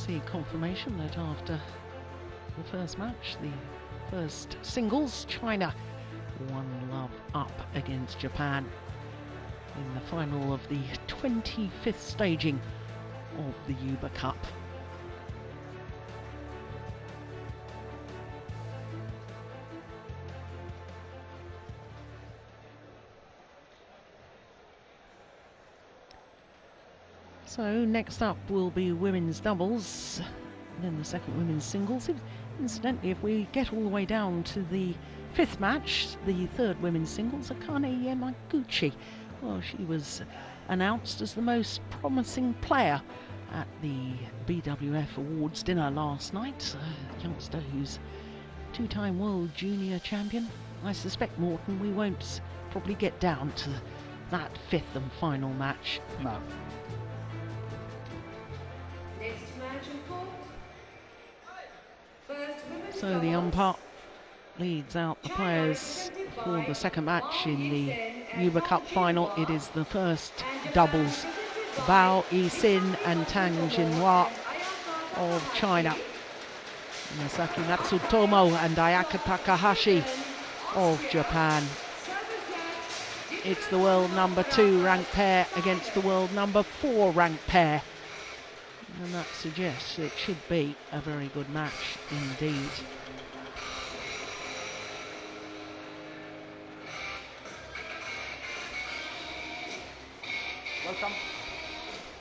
see confirmation that after the first match, the first singles, China 1-love up against Japan in the final of the 25th staging of the Yuba Cup. So next up will be women's doubles, then the second women's singles. Incidentally, if we get all the way down to the 5th match, the third women's singles, Akane Yamaguchi, well, she was announced as the most promising player at the BWF Awards dinner last night. A youngster who's two-time world junior champion. I suspect, Morton, we won't probably get down to that 5th and final match. No. So the umpire leads out the players for the second match in the Yuba Cup final. It is the first doubles. Bao Yixin-Tang Jinhua of China. Misaki Matsutomo and Ayaka Takahashi of Japan. It's the world number 2 ranked pair against the world number 4 ranked pair. And that suggests it should be a very good match indeed. Welcome.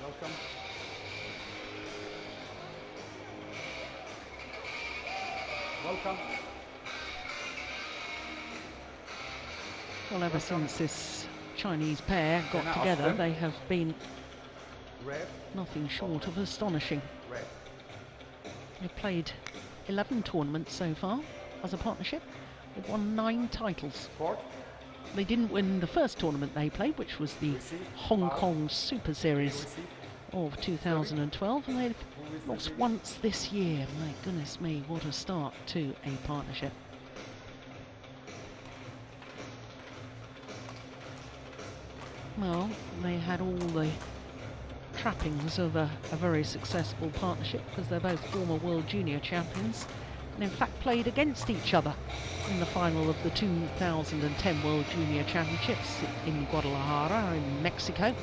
Welcome. Welcome. Well, ever since this Chinese pair got together, they have been nothing short of astonishing. They've played 11 tournaments so far as a partnership. They've won 9 titles. They didn't win the first tournament they played, which was the Hong Kong Super Series of 2012, and they've lost once this year. My goodness me, what a start to a partnership. Well, they had all the trappings of a very successful partnership, because they're both former world junior champions and in fact played against each other in the final of the 2010 World Junior Championships in Guadalajara in Mexico.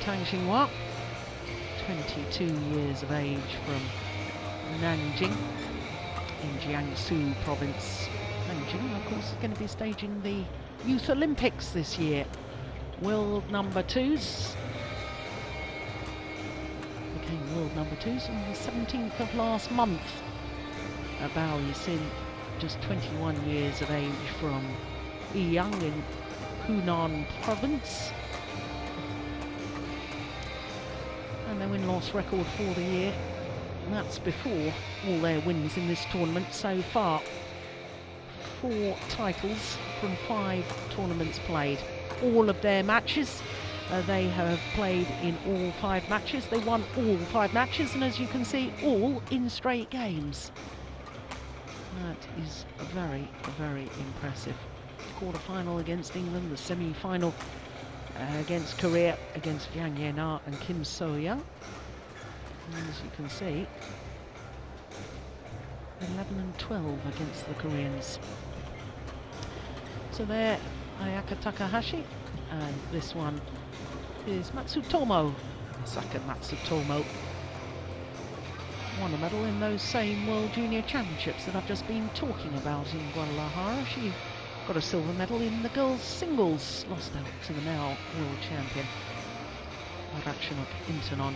Tang Jinhua, 22 years of age, from Nanjing in Jiangsu province. Nanjing, of course, is going to be staging the Youth Olympics this year. World number 2s. Became world number 2s on the 17th of last month. Bao Yixin, just 21 years of age, from Yiyang in Hunan province. And their win-loss record for the year, and that's before all their wins in this tournament so far. 4 titles from 5 tournaments played. All of their matches, they have played in all 5 matches. They won all 5 matches, and as you can see, all in straight games. That is very, very impressive. Quarter-final against England, the semi-final against Korea, against Yang Ye-na and Kim So-young. And as you can see, 11 and 12 against the Koreans. So there, Ayaka Takahashi, and this one is Matsutomo. Misaki Matsutomo won a medal in those same World Junior Championships that I've just been talking about in Guadalajara. She got a silver medal in the girls' singles, lost out to the now world champion Ratchanok Intanon.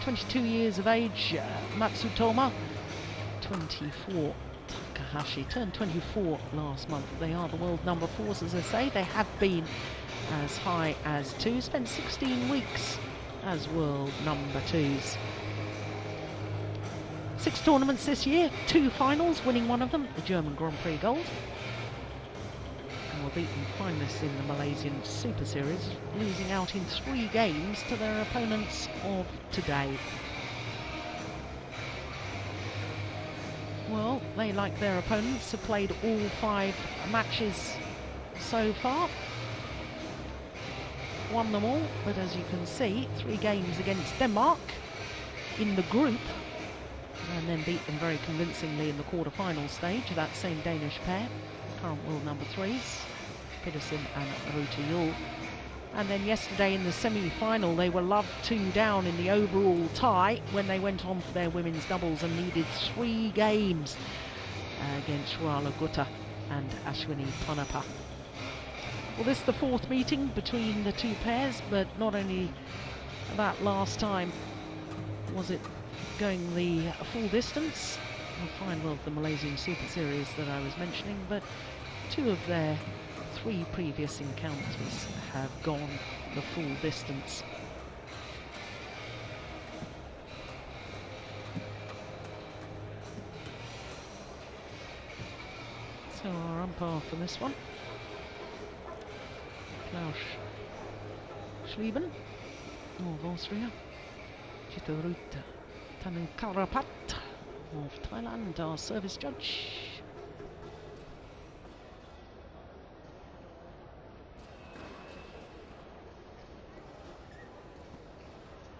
22 years of age, Matsutomo. 24, Takahashi. Turned 24 last month. They are the world number 4s, as I say. They have been as high as 2. Spent 16 weeks as world number 2s. 6 tournaments this year, 2 finals, winning one of them, the German Grand Prix Gold. And were beaten finalists in the Malaysian Super Series, losing out in 3 games to their opponents of today. Well, they, like their opponents, have played all 5 matches so far. Won them all, but as you can see, 3 games against Denmark, in the group and then beat them very convincingly in the quarter-final stage. That same Danish pair, current world number 3s, Pedersen and Ruta Yul. And then yesterday in the semi-final, they were loved 2 down in the overall tie when they went on for their women's doubles and needed 3 games against Shrala Gutta and Ashwini Ponnappa. Well, this is the 4th meeting between the 2 pairs, but not only that last time was it going the full distance, the final of the Malaysian Super Series that I was mentioning, but 2 of their 3 previous encounters have gone the full distance. So our umpire for this one, Klaus Schlieben of Austria, Chitarut Tanukarapat of Thailand, our service judge.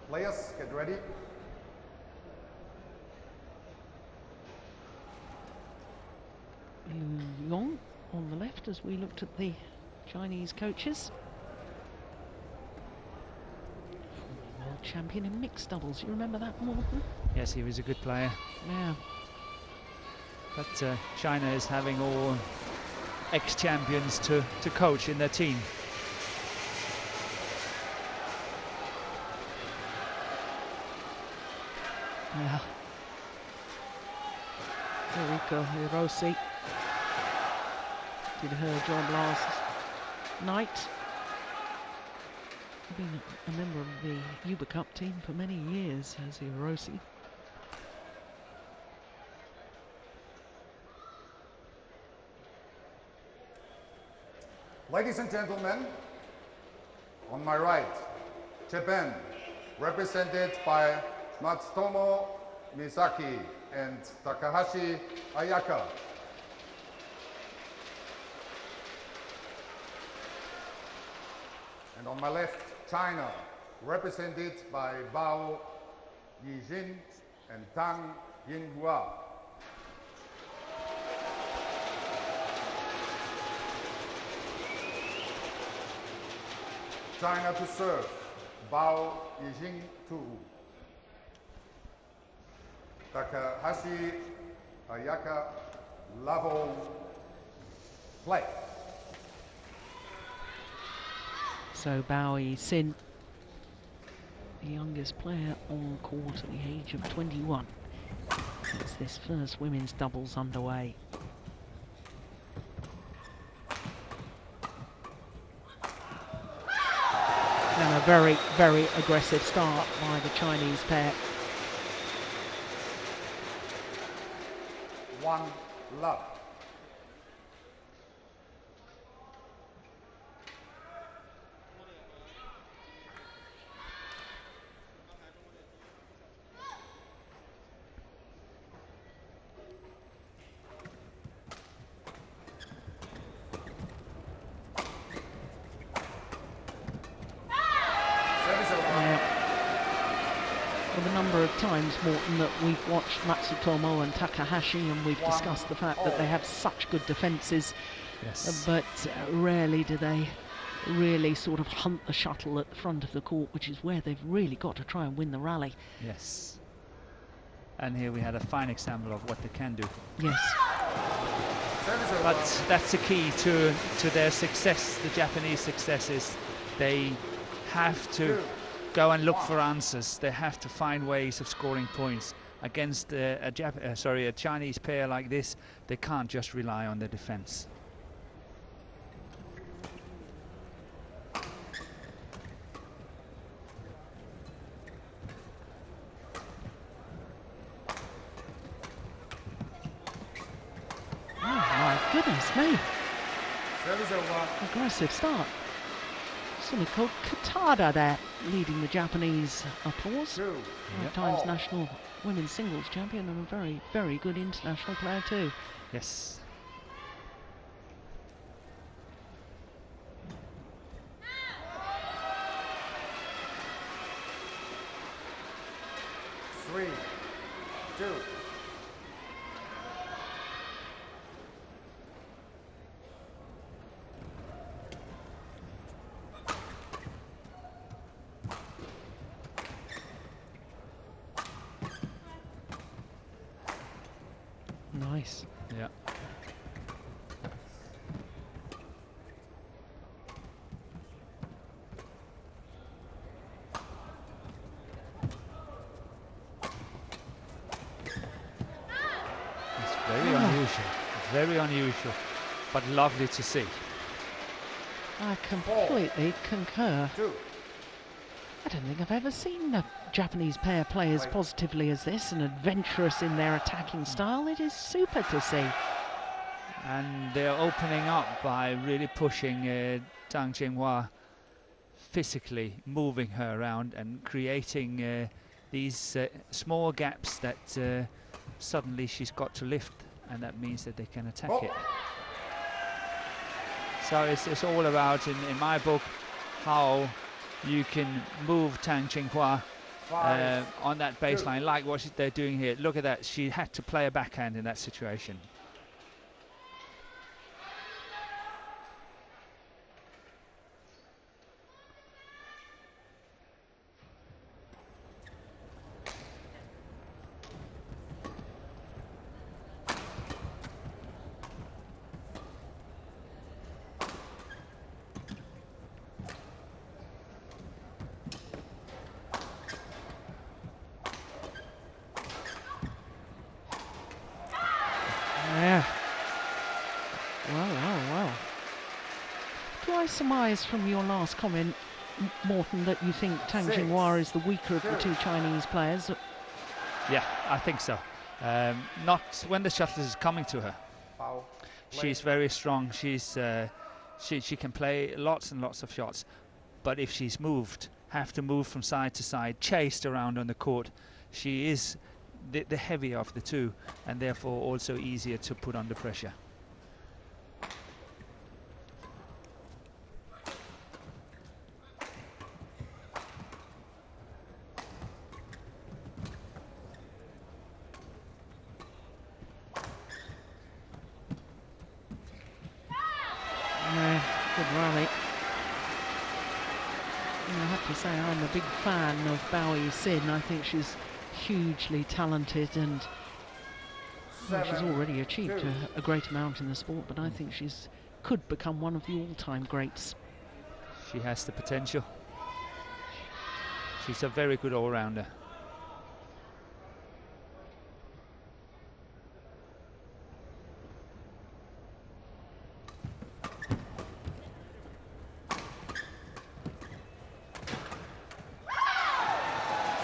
Players, get ready. Lu Yong on the left as we looked at the Chinese coaches. World champion in mixed doubles. You remember that, Morten? Yes, he was a good player. Yeah. But China is having all ex-champions to coach in their team. Yeah. Erika Hirose did her job last night. Been a member of the Uber Cup team for many years as Hirose. Ladies and gentlemen, on my right, Japan, represented by Matsutomo Misaki and Takahashi Ayaka. And on my left, China, represented by Bao Yixin-Tang Jinhua. China to serve, Bao Yixin-2. Takahashi Ayaka, level play. So Bao Yixin, the youngest player on court at the age of 21, as this first women's doubles underway. And a very, very aggressive start by the Chinese pair. 1 love. The number of times, Morten, that we've watched Matsutomo and Takahashi, and we've discussed the fact that they have such good defences, Yes. but rarely do they really sort of hunt the shuttle at the front of the court, which is where they've really got to try and win the rally. Yes. And here we had a fine example of what they can do. Yes. But that's the key to their success, the Japanese success, is they have to go and look for answers. They have to find ways of scoring points. Against a Chinese pair like this, they can't just rely on the defense. Oh my goodness me. Aggressive start. Sumiko Katada there, leading the Japanese applause. 5 times national women's singles champion and a very, very good international player too. Yes. 2. Nice. Yeah. It's very unusual. Very unusual, but lovely to see. I completely concur. 2. I don't think I've ever seen a Japanese pair play as positively as this and adventurous in their attacking style. It is super to see. And they're opening up by really pushing Tang Jinhua, physically moving her around and creating these small gaps that suddenly she's got to lift, and that means that they can attack it. So it's all about, in my book, how you can move Tang Jinhua on that baseline, like what they're doing here. Look at that, she had to play a backhand in that situation. Yeah. Well. Do I surmise from your last comment, Morten, that you think Tang Jinhua is the weaker of the two Chinese players? Yeah, I think so. Not when the shuttle is coming to her. She's very strong. She's she can play lots and lots of shots, but if she's have to move from side to side, chased around on the court, she is the heavier of the two, and therefore also easier to put under pressure. Good rally. I have to say I'm a big fan of Bao Yixin. I think she's hugely talented, and well, she's already achieved a great amount in the sport, but I think she's could become one of the all-time greats. She has the potential. She's a very good all-rounder.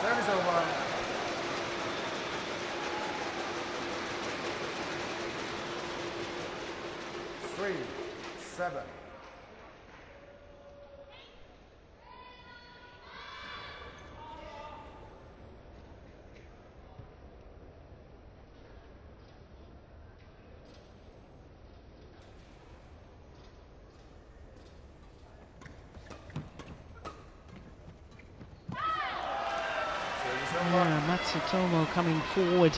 Service over. 3-7. Yeah, Matsutomo coming forward.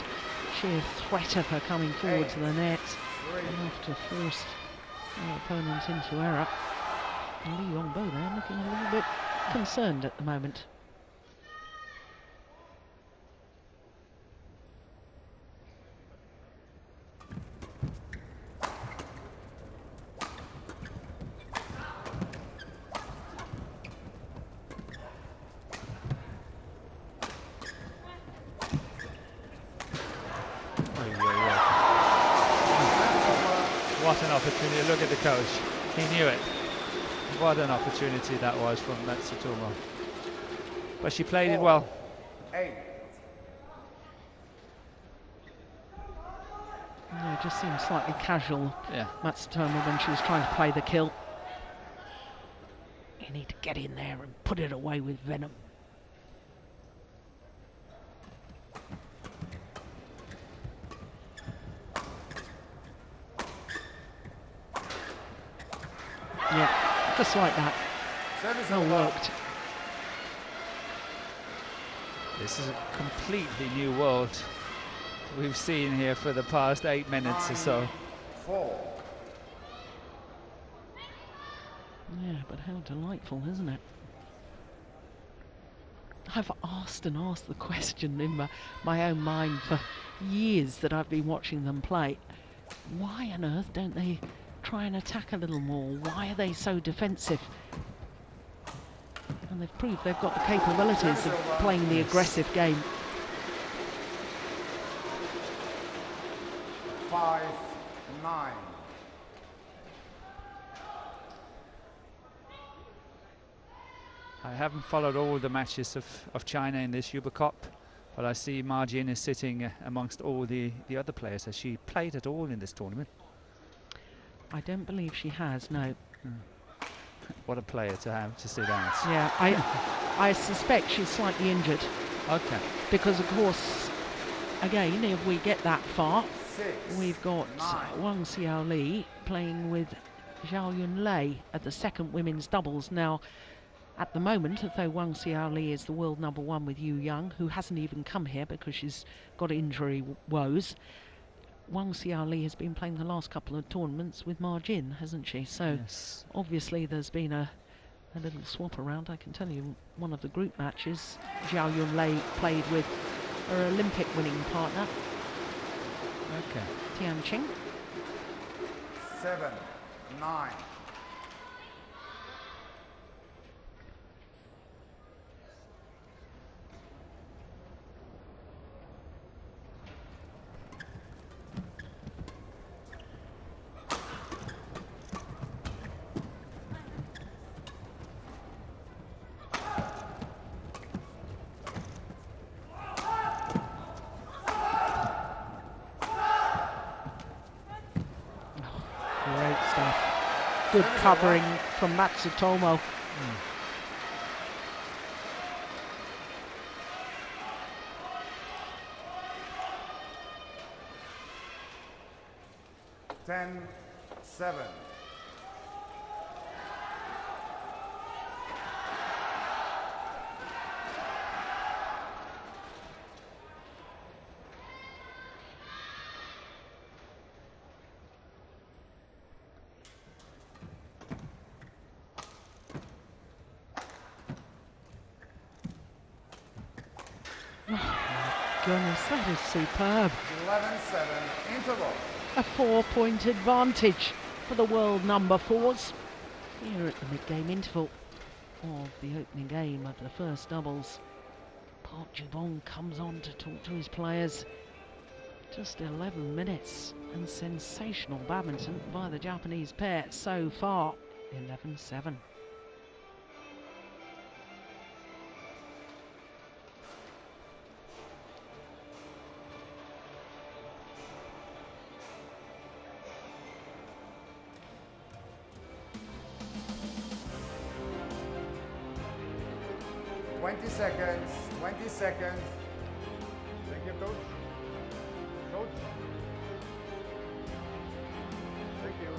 Sheer threat of her coming forward to the net. Enough to force her opponent into error. And Li Yongbo there looking a little bit concerned at the moment. What an opportunity. Look at the coach. He knew it. What an opportunity that was from Matsutomo. But she played it well. 8. Yeah, it just seemed slightly casual, Yeah. Matsutomo, when she was trying to play the kill. You need to get in there and put it away with venom. Yeah, just like that. Service Well over. worked. This is a completely new world we've seen here for the past 8 minutes or so. 9-4. Yeah, but how delightful, isn't it? I've asked and asked the question in my own mind for years that I've been watching them play. Why on earth don't they try and attack a little more? Why are they so defensive? And they've proved they've got the capabilities of playing the aggressive game. 5-9. I haven't followed all the matches of China in this Uber Cup, but I see Ma Jin is sitting amongst all the other players. Has she played at all in this tournament? I don't believe she has, no. What a player to have to sit out. Yeah, I suspect she's slightly injured. Okay. Because, of course, again, if we get that far, 6, we've got 9. Wang Xiaoli playing with Zhao Yunlei at the second women's doubles. Now, at the moment, although Wang Xiaoli is the world #1 with Yu Yang, who hasn't even come here because she's got injury woes, Wang Xiaoli has been playing the last couple of tournaments with Ma Jin, hasn't she? So Yes. obviously there's been a little swap around. I can tell you one of the group matches, Zhao Yunlei played with her Olympic winning partner, Okay. Tian Qing. 7-9. Great stuff. Good covering from Matsutomo. 10-7. Goodness, that is superb. 11-7 interval. A 4-point advantage for the world #4s here at the mid-game interval of the opening game of the first doubles. Park Ju-bong comes on to talk to his players. Just 11 minutes and sensational badminton by the Japanese pair so far. 11-7. Seconds, 20 seconds. Thank you, coach. Coach. Thank you.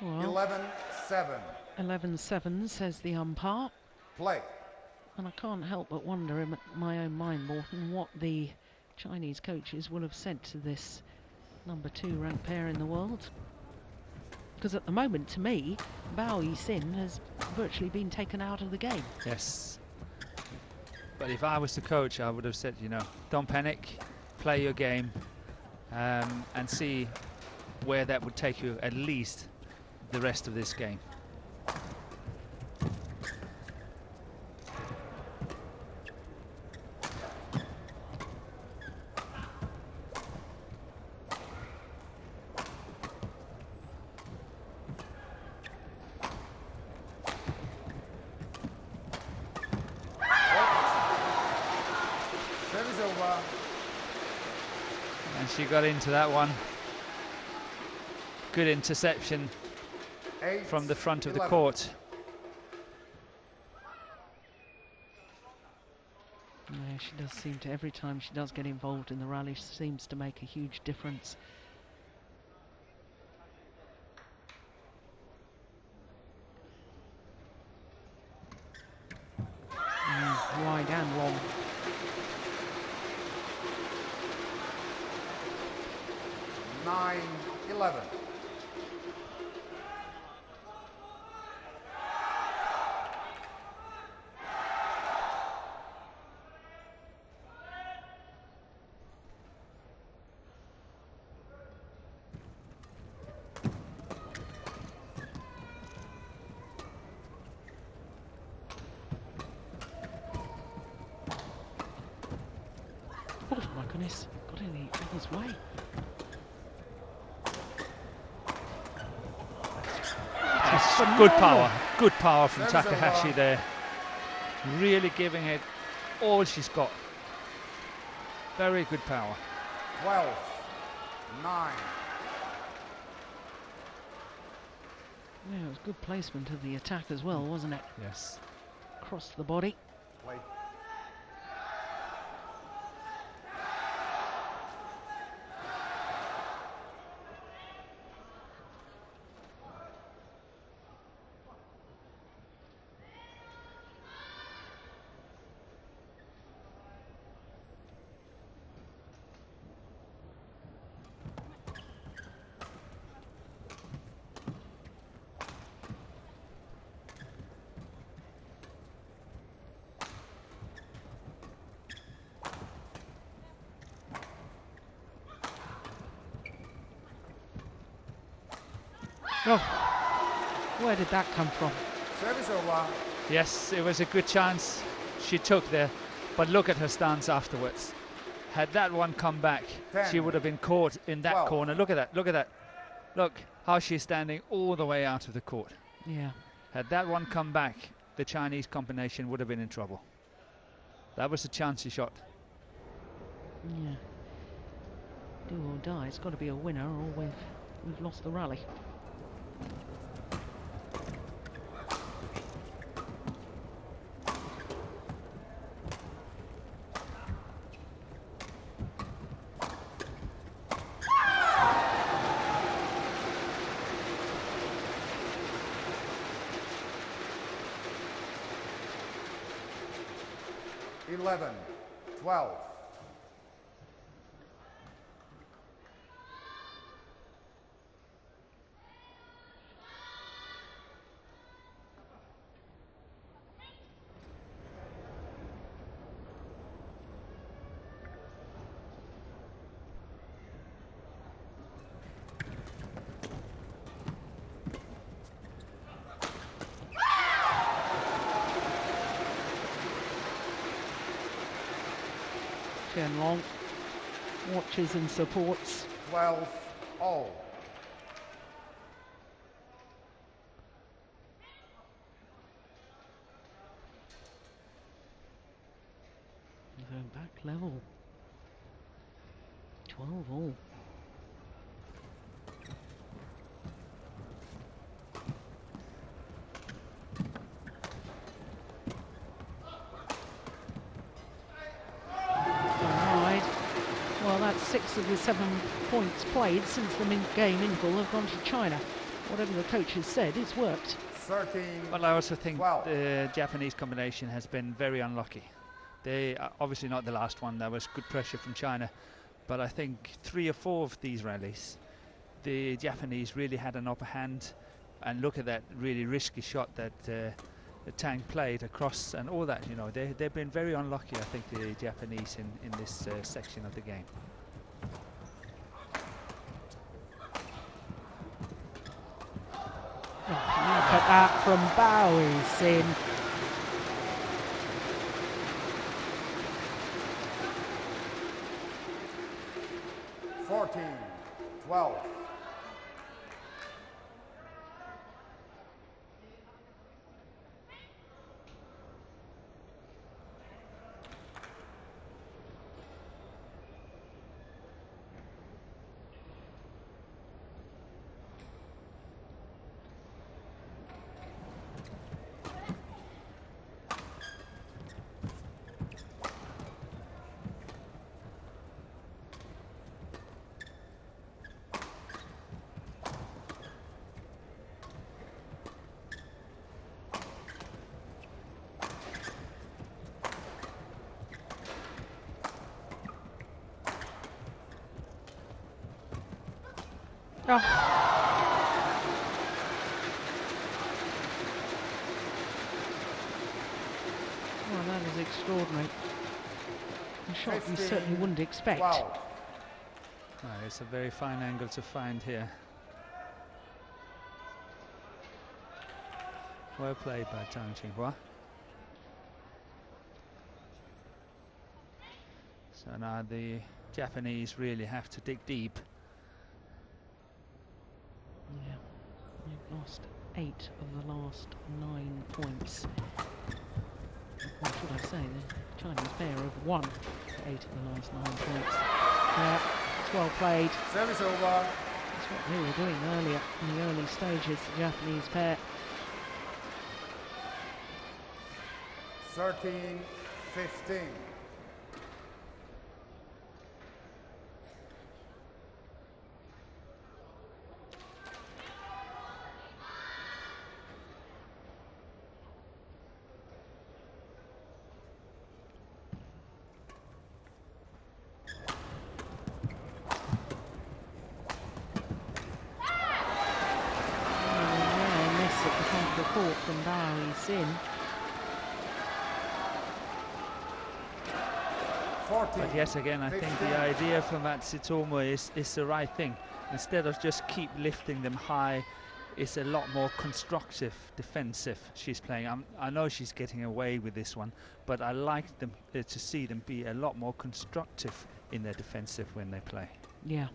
Well, 11-7. 11-7 says the umpire. Play. And I can't help but wonder in my own mind, Morton, what the Chinese coaches will have said to this #2 ranked pair in the world. Because at the moment, to me, Bao Yixin has virtually been taken out of the game. Yes. But if I was the coach, I would have said, you know, don't panic, play your game, and see where that would take you at least the rest of this game. And she got into that one. Good interception from the front of the court. Yeah, she does seem to, every time she does get involved in the rally, seems to make a huge difference. Wide and long. Nine, 11. Oh my goodness, got in the other's way. That's good power from Takahashi there. Really giving it all she's got. Very good power. 12, 9. Yeah, it was good placement of the attack as well, wasn't it? Yes. Across the body. Play. Oh, where did that come from? Service over. Yes, it was a good chance she took there, but look at her stance afterwards. Had that one come back, 10, she would have been caught in that 12. corner. Look at that, look at that. Look how she's standing all the way out of the court. Yeah. Had that one come back, the Chinese combination would have been in trouble. That was a chance she shot. Yeah. Do or die. It's got to be a winner, or we've lost the rally. Eleven, 12. Chen Long watches and supports. 12, all. Going back level. 12 all. Well, that's 6 of the 7 points played since the game interval have gone to China. Whatever the coach has said, it's worked. 13, But I also think 12. the Japanese combination has been very unlucky. They are obviously not the last one. There was good pressure from China, but I think 3 or 4 of these rallies, the Japanese really had an upper hand. And look at that really risky shot that Tang played across and all that. You know, they've been very unlucky, I think, the Japanese in this section of the game. Oh, look at that from Bao Yixin. Fourteen, 12. Oh. Well, that is extraordinary. A shot you certainly wouldn't expect. Wow. It's a very fine angle to find here. Well played by Tang Jinhua. So now the Japanese really have to dig deep. Yeah, they've lost 8 of the last 9 points. Or should I say, the Chinese pair have won 8 of the last 9 points. It's well played. Service over. That's what they were doing earlier in the early stages, the Japanese pair. 13-15. Court from Bao Yixin. But yet again, I think the idea for Matsutomo is the right thing. Instead of just keep lifting them high, it's a lot more constructive defensive she's playing. I know she's getting away with this one, but I like them to see them be a lot more constructive in their defensive when they play. Yeah.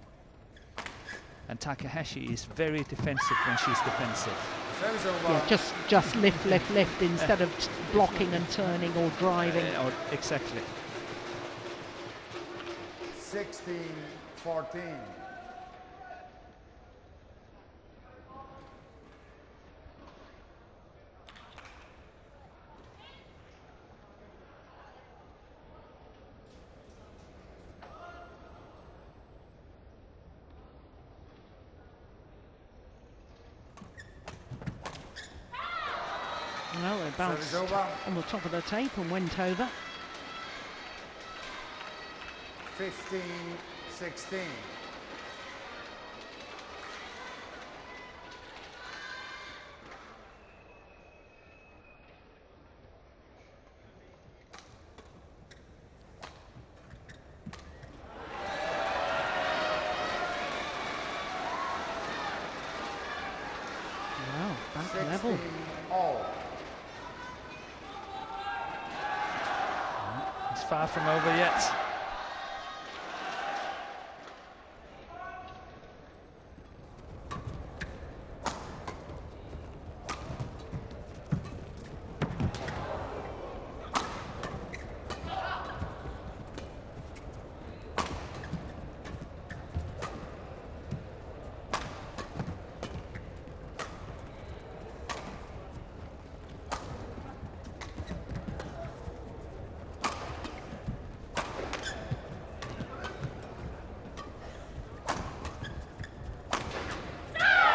And Takahashi is very defensive when she's defensive. Yeah, just lift instead of blocking and turning or driving. Exactly. 16-14. Well, they bounced on the top of the tape and went over. 15-16. Wow, back level. All. It's far from over yet.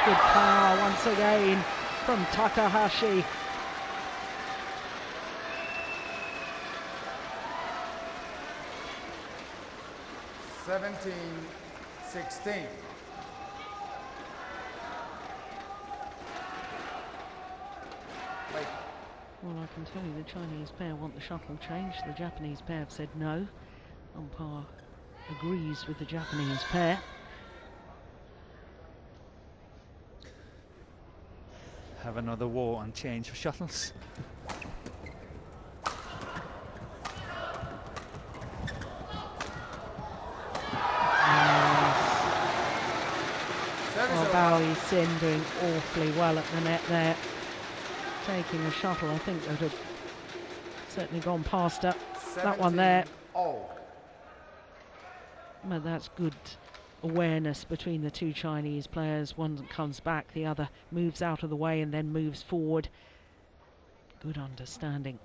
Good power once again from Takahashi. (17-16). Well, I can tell you the Chinese pair want the shuttle changed. The Japanese pair have said no. Umpire agrees with the Japanese pair. Have another war on change for shuttles. Well, Bao Yixin doing awfully well at the net there. Taking a shuttle, I think that would have certainly gone past her. That one there. But that's good awareness between the two Chinese players. One comes back, the other moves out of the way and then moves forward. Good understanding.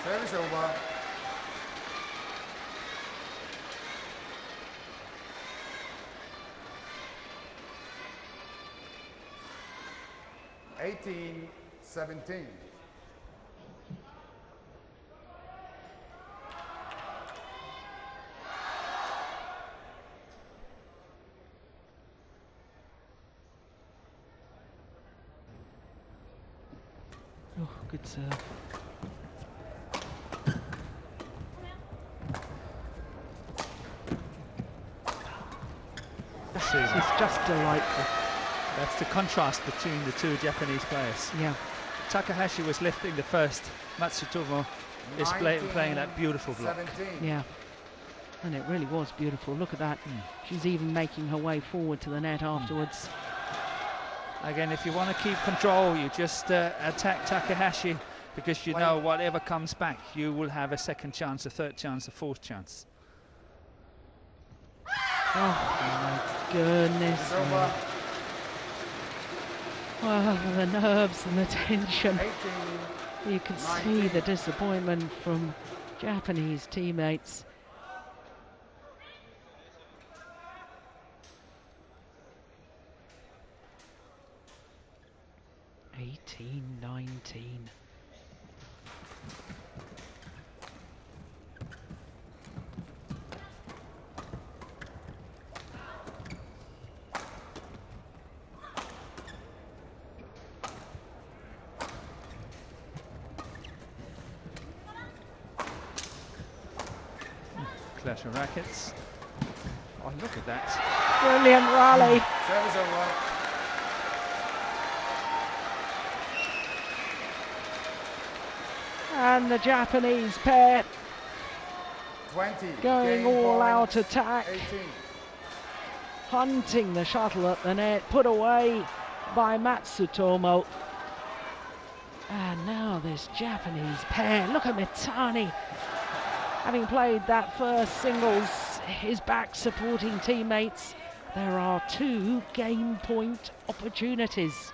Service over. 18-17. Oh, good serve. This is just delightful. That's the contrast between the two Japanese players. Yeah. Takahashi was lifting the first. Matsutomo is playing that beautiful block. 17. Yeah. And it really was beautiful. Look at that. She's even making her way forward to the net afterwards. Again, if you want to keep control, you just attack Takahashi, because you know whatever comes back, you will have a second chance, a third chance, a fourth chance. Oh my goodness. Well, the nerves and the tension. 18, You can see the disappointment from Japanese teammates. (18-19). Clash of rackets. Oh, look at that. Brilliant rally. Service over. And the Japanese pair 20. going Game all out points, attack, 18. hunting the shuttle at the net, put away by Matsutomo. And now this Japanese pair, look at Mitani, having played that first singles, his back supporting teammates. There are 2 game point opportunities.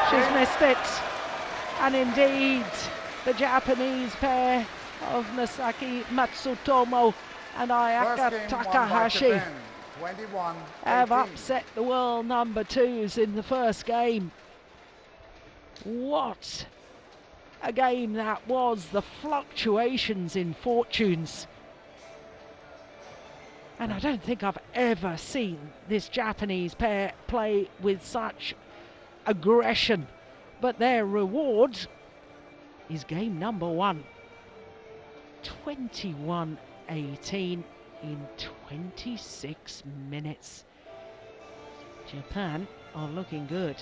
She's missed it, and indeed the Japanese pair of Misaki Matsutomo and Ayaka Takahashi have upset the world number 2s in the first game. What a game that was, the fluctuations in fortunes. And I don't think I've ever seen this Japanese pair play with such aggression, but their reward is game number 1. 21-18 in 26 minutes. Japan are looking good.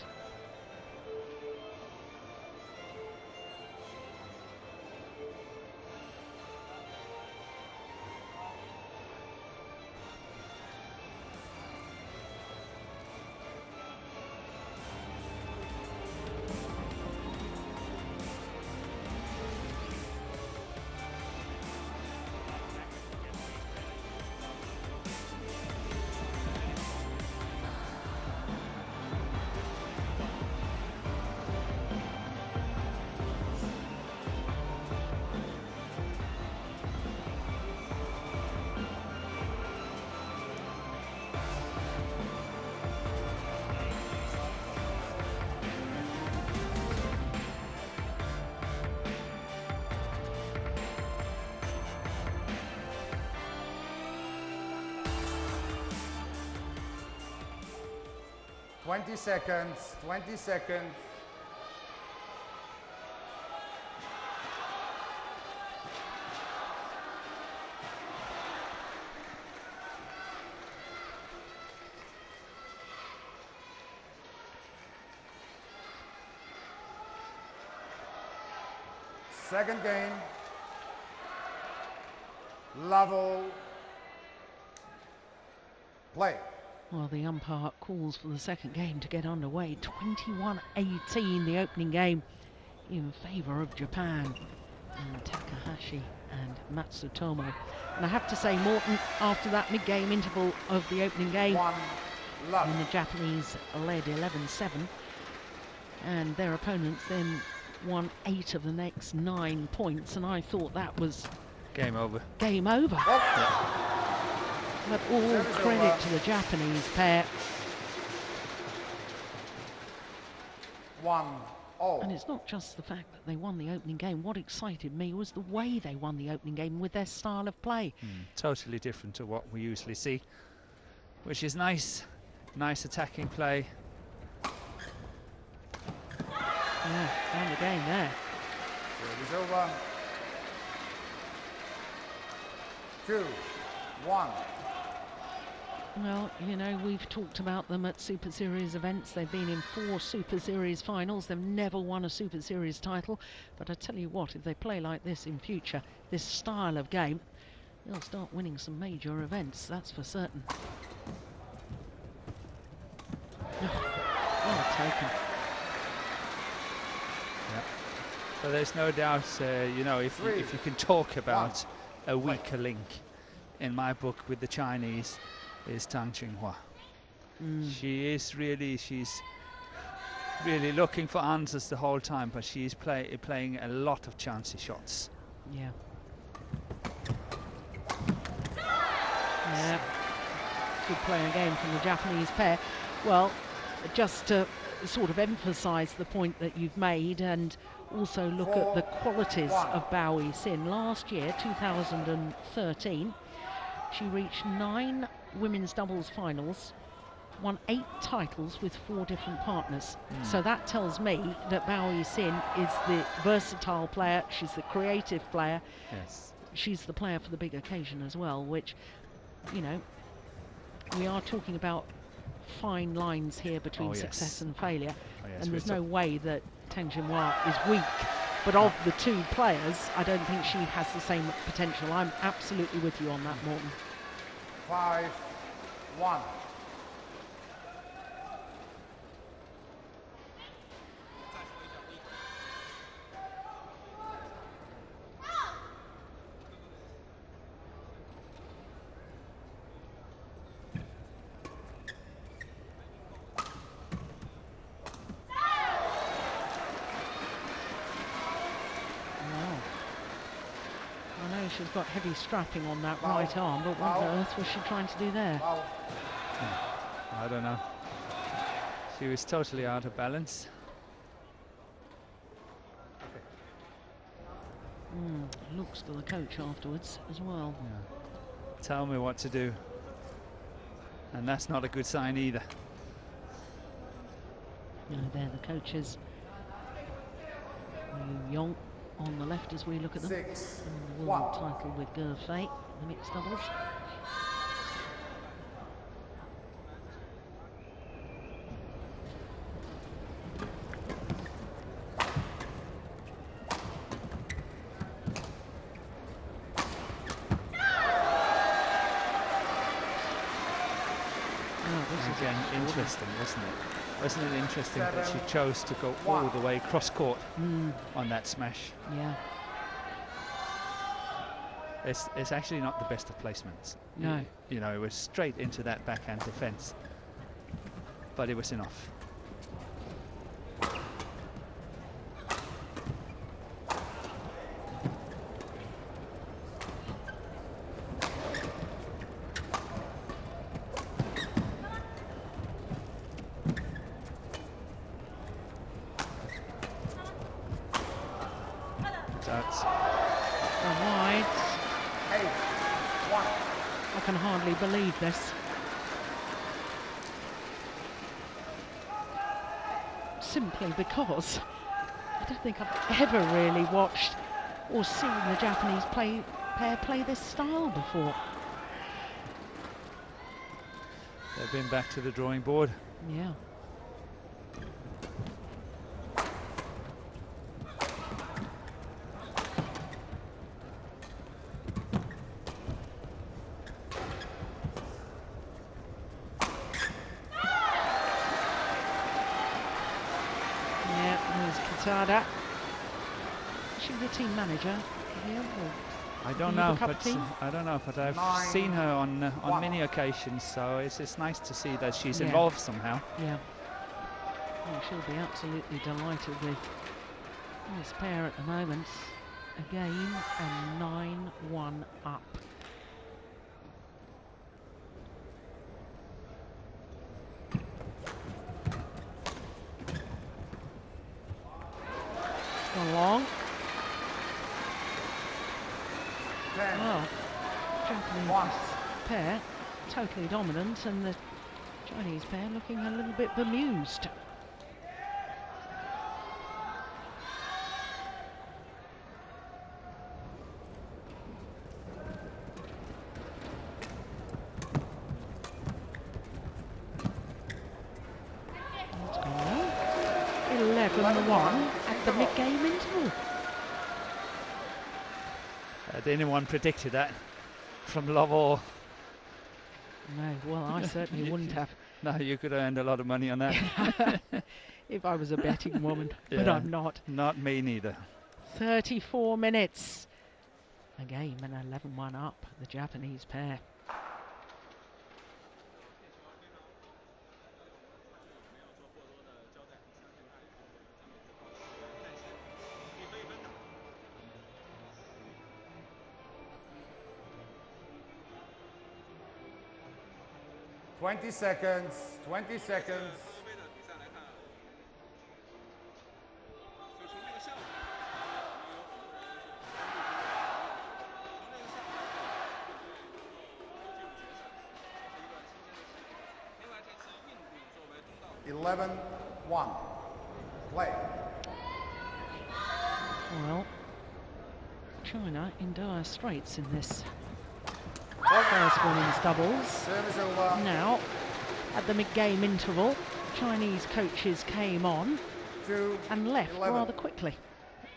Twenty seconds. Second game. Level. Play. Well, the umpire calls for the second game to get underway. 21-18, the opening game, in favour of Japan and Takahashi and Matsutomo. And I have to say, Morton, after that mid-game interval of the opening game, Love. And the Japanese led 11-7, and their opponents then won 8 of the next 9 points, and I thought that was Game over. game over. But all Service credit over. to the Japanese pair. 1-0. And it's not just the fact that they won the opening game. What excited me was the way they won the opening game with their style of play. Totally different to what we usually see, which is nice. Nice attacking play. Yeah, won the game there. Service over. 2-1. Well, you know, we've talked about them at Super Series events. They've been in 4 Super Series finals. They've never won a Super Series title. But I tell you what, if they play like this in future, this style of game, they'll start winning some major events, that's for certain. Well taken. So there's no doubt, you know, if you can talk about a weaker link, in my book with the Chinese, is Tang Jinhua. She's really looking for answers the whole time, but she's playing a lot of chancy shots. Yeah. Yeah. Good playing game from the Japanese pair. Well, just to sort of emphasise the point that you've made, and also look at the qualities of Bao Yixin. Last year, 2013, she reached 9 women's doubles finals, won 8 titles with 4 different partners. So that tells me that Bao Yixin is the versatile player, she's the creative player. Yes. She's the player for the big occasion as well, which, you know, we are talking about fine lines here between success and failure. And there's no way that Tang Jinhua is weak. But of the 2 players, I don't think she has the same potential. I'm absolutely with you on that, Morten. 5-1. I know she's got heavy strapping on that right arm, but what on earth was she trying to do there? I don't know. She was totally out of balance. Looks to the coach afterwards as well. Tell me what to do. And that's not a good sign either. There the coaches. Yong on the left as we look at them. 6-1. The world title with Ger Fei, the mixed doubles. Again, interesting, wasn't it? Wasn't it interesting that she chose to go all the way cross-court on that smash? Yeah. It's actually not the best of placements. No. You know, it was straight into that backhand defense, but it was enough. That's wide. 8-1. I can hardly believe this. Simply because I don't think I've ever really watched or seen the Japanese pair play this style before. they've been back to the drawing board. Yeah. There's Katada. She's the team manager here. I don't you have know, a cup but of tea? I don't know, but I've seen her on many occasions, so it's nice to see that she's Yeah. involved somehow. Yeah. Well, she'll be absolutely delighted with this pair at the moment. Again, and 9-1 up. Gone long. 10, Well, Japanese 1. pair totally dominant, and the Chinese pair looking a little bit bemused. That's gone well. 11-1 at the mid-game interval. Had anyone predicted that from love or? No, well, I certainly wouldn't have. No, you could have earned a lot of money on that. If I was a betting woman, but Yeah. I'm not. Not me neither. 34 minutes. A game and 11-1 up, the Japanese pair. Twenty seconds. 20 seconds. Eleven, 1. Play. Well, China in dire straits in this first women's doubles. Service over. Now, at the mid-game interval, Chinese coaches came on 2, and left 11. rather quickly.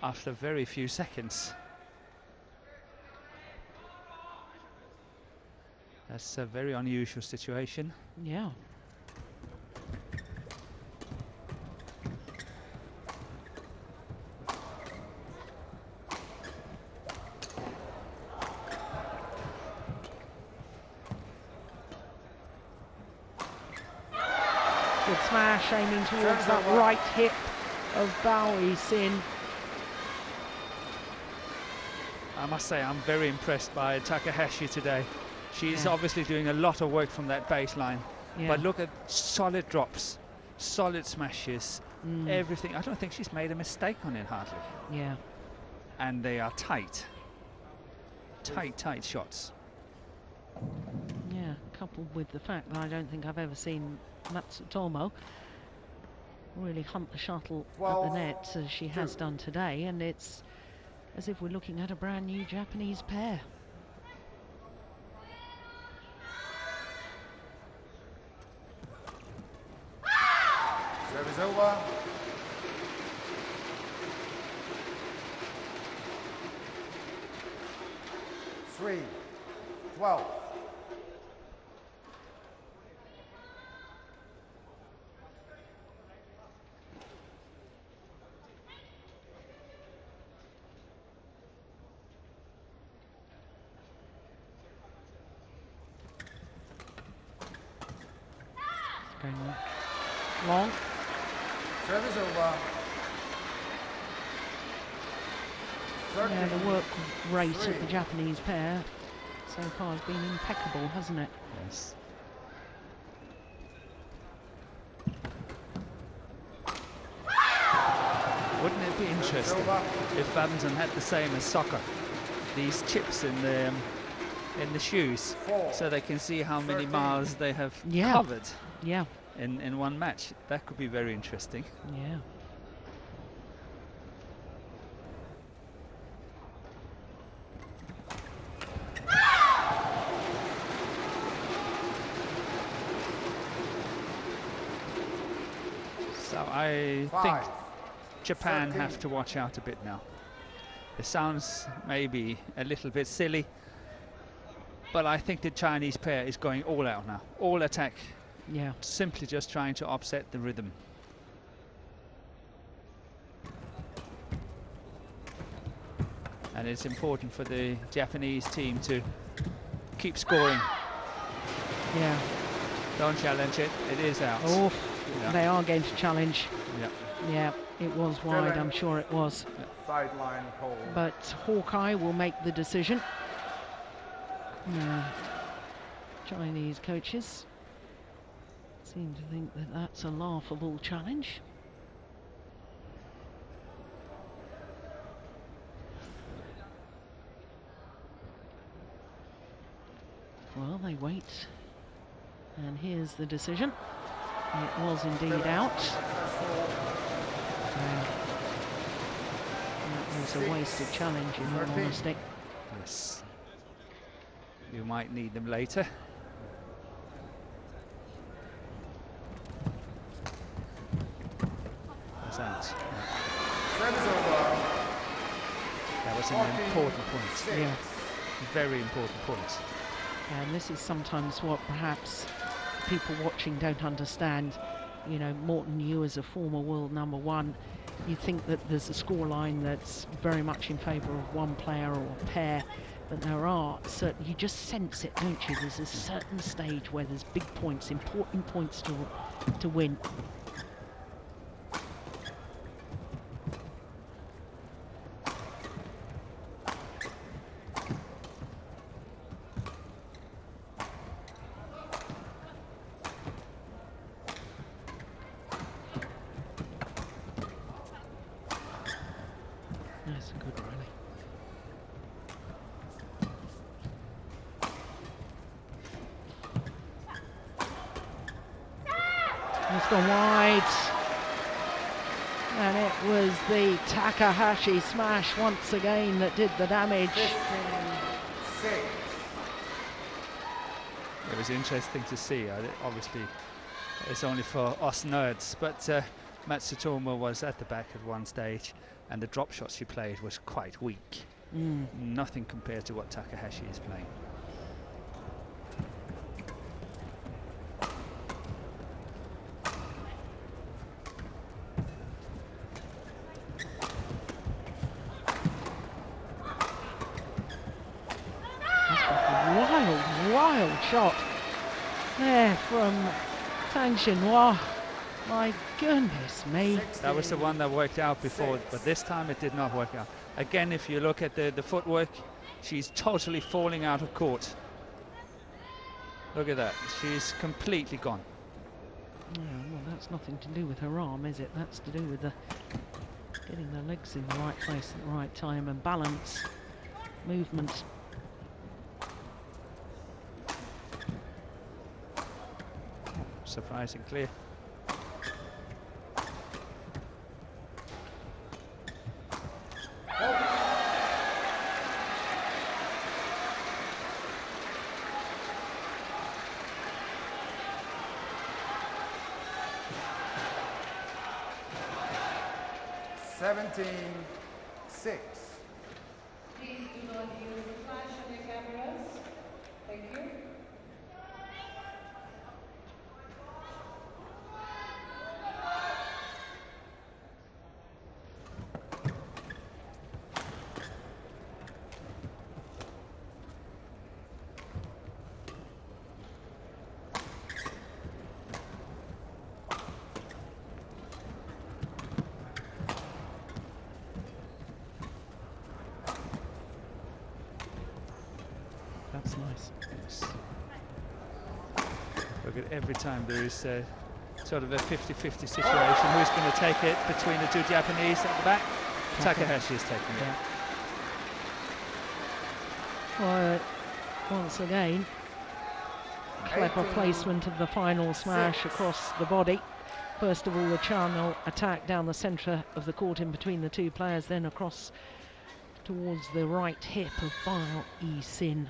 After very few seconds. That's a very unusual situation. Yeah. Good smash, aiming towards that right hip of Bao Yixin. I must say I'm very impressed by Takahashi today. She's Yeah. obviously doing a lot of work from that baseline. Yeah. But look at solid drops, solid smashes, Mm. everything. I don't think she's made a mistake on it hardly. Yeah. And they are tight. Tight shots. Yeah, coupled with the fact that I don't think I've ever seen Matsutomo really hunt the shuttle at the 12, net as she has 2. done today, and it's as if we're looking at a brand new Japanese pair. Service over. 3, 12. It's going long. Service over. Yeah, 13, the work rate of the 3. Japanese pair so far has been impeccable, hasn't it? Yes. Wouldn't it be interesting if badminton had the same as soccer? These chips in the shoes, 4, so they can see how many 13. miles they have Yeah. covered Yeah, in one match. That could be very interesting. yeah. So I 5, think Japan 13. have to watch out a bit now. It sounds maybe a little bit silly, but I think the Chinese pair is going all out now, all attack, Yeah. simply just trying to upset the rhythm. and it's important for the Japanese team to keep scoring. Yeah. Don't challenge it, it is out. Oh, Yeah. they are going to challenge. Yeah. Yeah, it was wide, I'm sure it was. Sideline call. But Hawkeye will make the decision. Chinese coaches seem to think that that's a laughable challenge. Well, they wait. And here's the decision. It was indeed out. That was a wasted challenge, in all honesty. Yes. You might need them later. That's out. That was an important point. Yeah. Very important point. And this is sometimes what perhaps people watching don't understand. You know, Morton, you as a former world #1, you think that there's a scoreline that's very much in favour of one player or a pair, but there are certain, you just sense it, don't you? There's a certain stage where there's big points, important points to win. That's a good rally. It's gone wide. And it was the Takahashi smash once again that did the damage. 15-6. It was interesting to see. Obviously, it's only for us nerds, but Matsutomo was at the back at one stage, and the drop shots she played was quite weak. Nothing compared to what Takahashi is playing. Wild shot there from Tang Jinhua. My goodness me. That was the one that worked out before, but this time it did not work out. Again, if you look at the footwork, she's totally falling out of court. Look at that, she's completely gone. Yeah, well, that's nothing to do with her arm, is it? That's to do with the getting the legs in the right place at the right time and balance, movement. Surprising clear. Six. Please do not use the flash on your cameras. Thank you. That's nice. Yes. Look at every time there is sort of a 50-50 situation. Who's going to take it between the two Japanese at the back? Takahashi is taking it. Well, once again, clever placement of the final smash across the body. First of all, the channel attack down the centre of the court in between the two players, then across towards the right hip of Bao Yixin.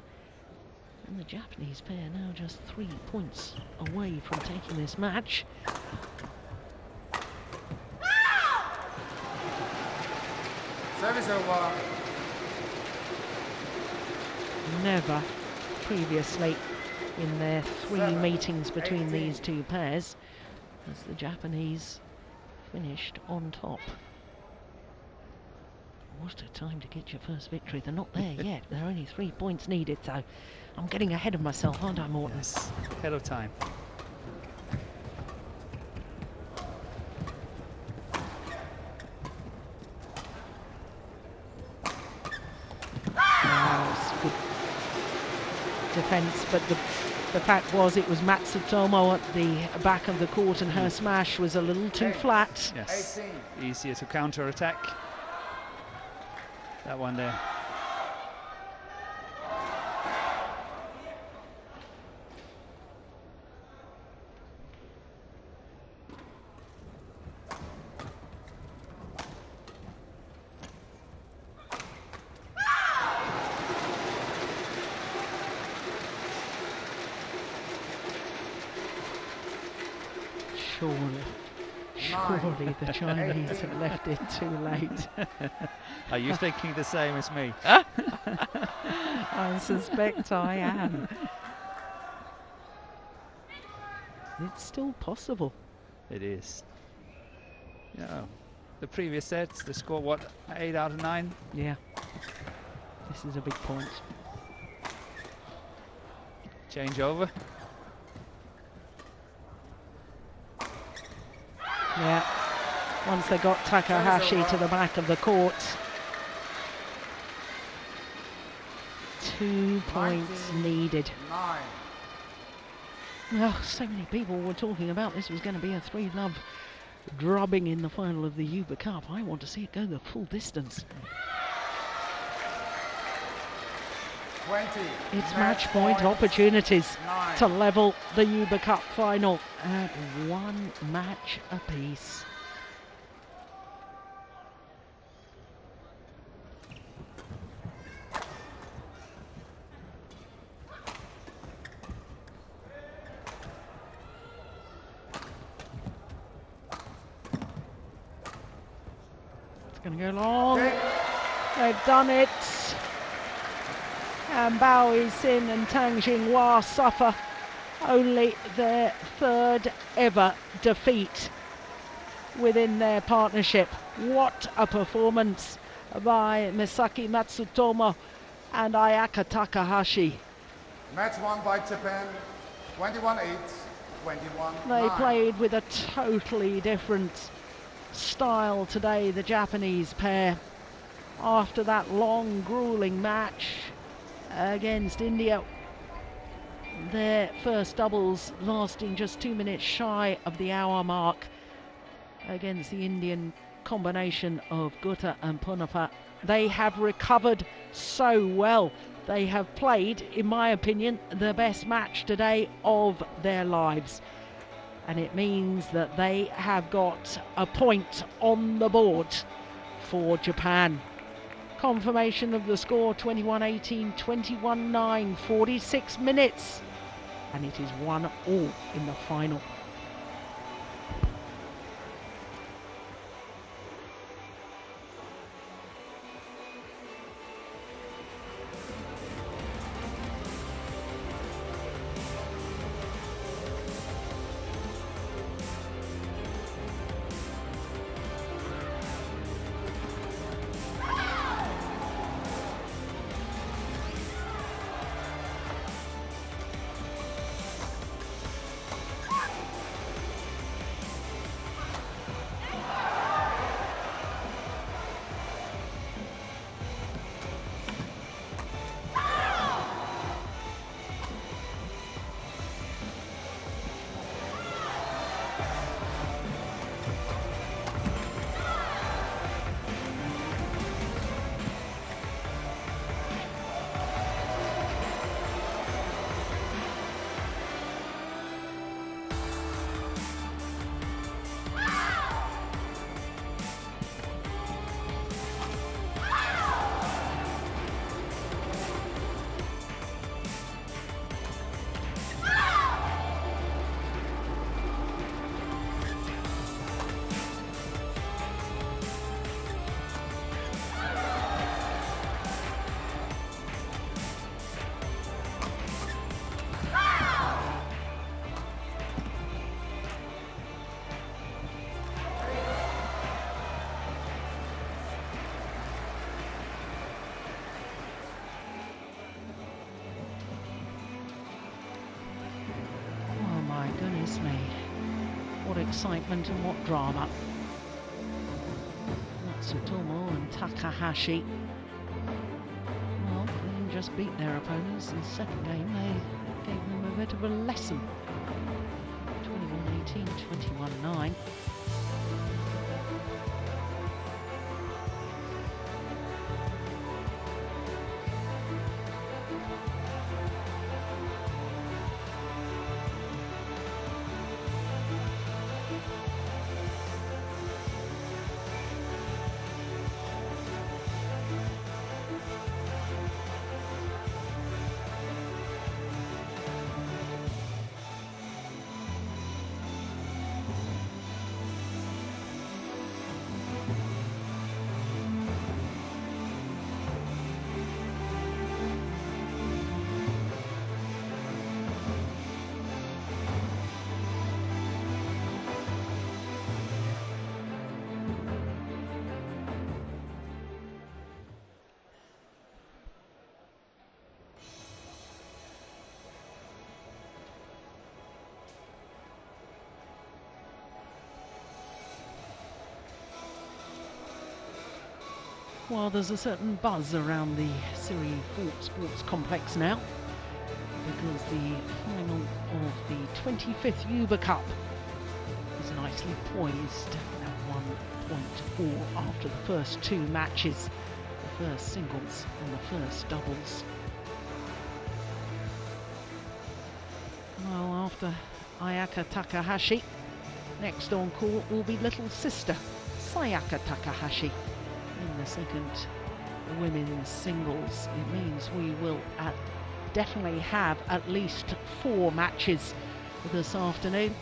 And the Japanese pair now just 3 points away from taking this match. Service over. Never previously in their 3 meetings between these two pairs has the Japanese finished on top. What a time to get your first victory. They're not there yet. There are only 3 points needed, so I'm getting ahead of myself, aren't I, Morton? Yes, ahead of time. It's good defence, but the fact was it was Matsutomo at the back of the court and her smash was a little too flat. Yes, easier to counter-attack. That one there. Surely the Chinese have left it too late. Are you thinking the same as me? I suspect I am. It's still possible. It is. You know, the previous sets, the score, what, 8 out of 9? Yeah. This is a big point. Change over. Yeah. Once they got Takahashi to the back of the court. 2 points needed. Oh, so many people were talking about this was going to be a 3-love drubbing in the final of the Uber Cup. I want to see it go the full distance. 20. It's match point opportunities to level the Uber Cup final at 1 match apiece. It's going to go long. They've done it. And Bao Yixin-Tang Jinhua suffer only their 3rd ever defeat within their partnership. What a performance by Misaki Matsutomo and Ayaka Takahashi. Match won by Japan, 21-8, 21-9. They played with a totally different style today, the Japanese pair. After that long, grueling match against India, their first doubles lasting just 2 minutes shy of the hour mark against the Indian combination of Gutta and Punapa. They have recovered so well. They have played, in my opinion, the best match today of their lives. And it means that they have got a point on the board for Japan. Confirmation of the score, 21-18, 21-9, 46 minutes. And it is 1-1 in the final. What excitement and what drama. Matsutomo and Takahashi, well, they didn't just beat their opponents in the second game, they gave them a bit of a lesson. 21-18, 21-9. Well, there's a certain buzz around the Siri Fort Sports Complex now, because the final of the 25th Uber Cup is nicely poised at 1 point all after the first two matches, the first singles and the first doubles. Well, after Ayaka Takahashi, next on court will be little sister Sayaka Takahashi. In the second women's singles, it means we will definitely have at least 4 matches this afternoon,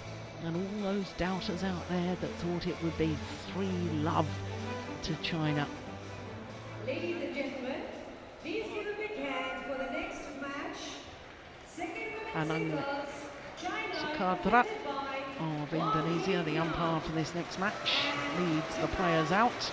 and all those doubters out there that thought it would be 3-love to China. Ladies and gentlemen, please give a big hand for the next match. Second women's singles, China Sukadra of Indonesia, the umpire for this next match, leads the players out.